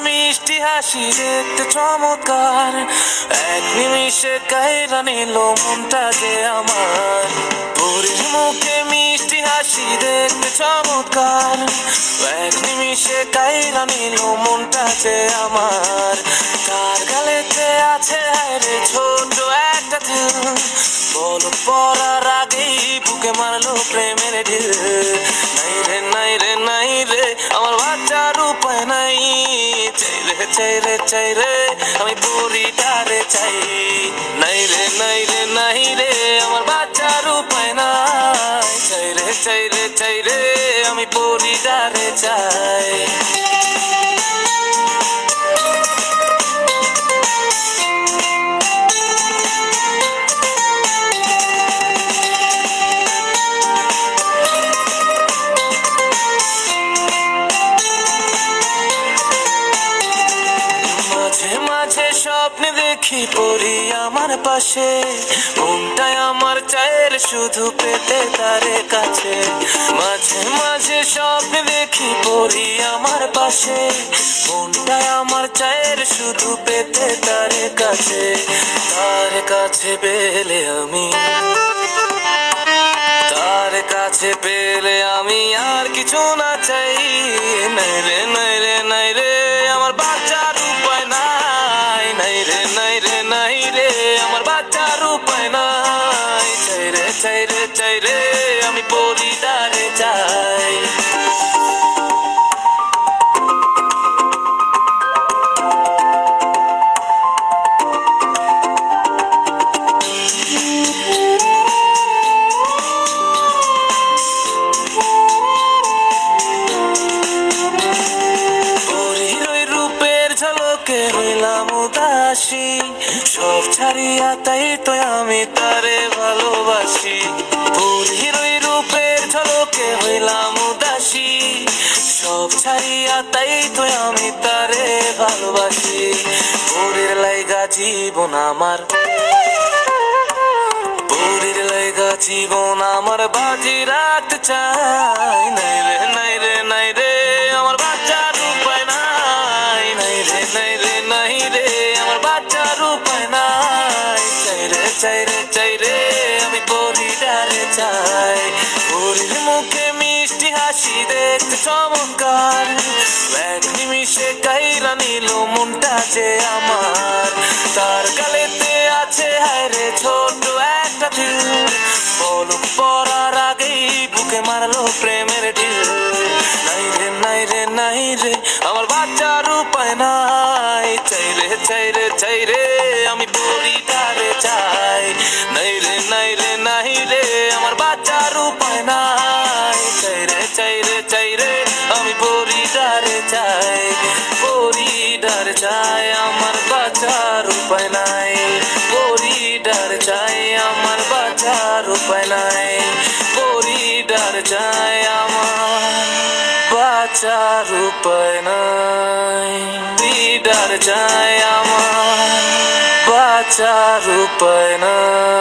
মিষ্টি হাসি দেখতে চমৎকার, এক নিমিষে কাইরা নিল মনটা যে আমার। পরীর মুখে মিষ্টি হাসি দেখতে চমৎকার, এক নিমিষে কাইরা নিল মনটা যে আমার। তার গালেতে আছে হায়রে ছোট একটা দিল, বল পড়ার আগেই বুকে মারলো প্রেমের ঢিল। নাই রে নাই রে নাই রে আমার বাচ্চার উপায় নাই, চাই রে চাই রে চাই রে আমি পরিটারে চাই। নাই রে নাই রে নাই রে আমার বাচ্চার উপায় নাই, চাই রে চাই রে চাই রে আমি পরিটারে চাই। মাঝে স্বপ্নে দেখি পরি আমার পাশে, মনটাই আমার চায়ের শুধু পেতে তারে কাছে। মাঝে মাঝে স্বপ্নে দেখি পরি আমার পাশে, মনটাই আমার চায়ের শুধু পেতে তারে কাছে। তার কাছে পেলে আমি, তার কাছে পেলে আমি আর কিছু না চাই। নাই রে নাই রে নাই রে আমার বাচ্চার উপায় নাই, নাই রে নাই রে নাই রে আমার বাচ্চার উপায় নাই। চাই রে চাই রে চাই রে আমি পরিটারে চাই। হইলাম উদাসী সব ছাড়িয়া, তাই তো আমি তারে ভালোবাসি। পরীর ওই রূপের ঝলকে হইলাম উদাসী সব ছাড়িয়া, তাই তো আমি তারে ভালোবাসি। পরীর লাইগা জীবন আমার, পরীর লাইগা জীবন আমার বাজি রাখতে চাই। নাই রে নাই রে নাই রে আমার বাচ্চার উপায় নাই, নাই রে নাই রে নাই রে আমার বাচ্চার উপায় নাই। চাই রে চাই রে চাই রে আমি পরিটারে চাই। পরীর মুখে মিষ্টি হাসি দেখতে চমৎকার, এক নিমিষে কাইরা নিল মনটা যে আমার। তার গালেতে আছে হায়রে ছোট একটা দিল, বল পড়ার আগেই বুকে মারলো প্রেমের ঢিল। নাই রে নাই রে নাই রে আমার বাচ্চার উপায় নাই, চাই রে চাই রে চাই রে আমি পরিটারে চাই। নাই রে নাই রে নাই রে আমার বাচ্চার উপায় নাই, চাই রে চাই রে চাই রে আমি পরিটারে চাই। পরিটারে চাই আমার বাচ্চার উপায় নাই, পরিটারে চাই আমার বাচ্চার উপায় নাই। পরিটারে চাই আমার বাচ্চার উপায় নাই, পরিটারে চাই আমার বাচ্চার উপায় নাই।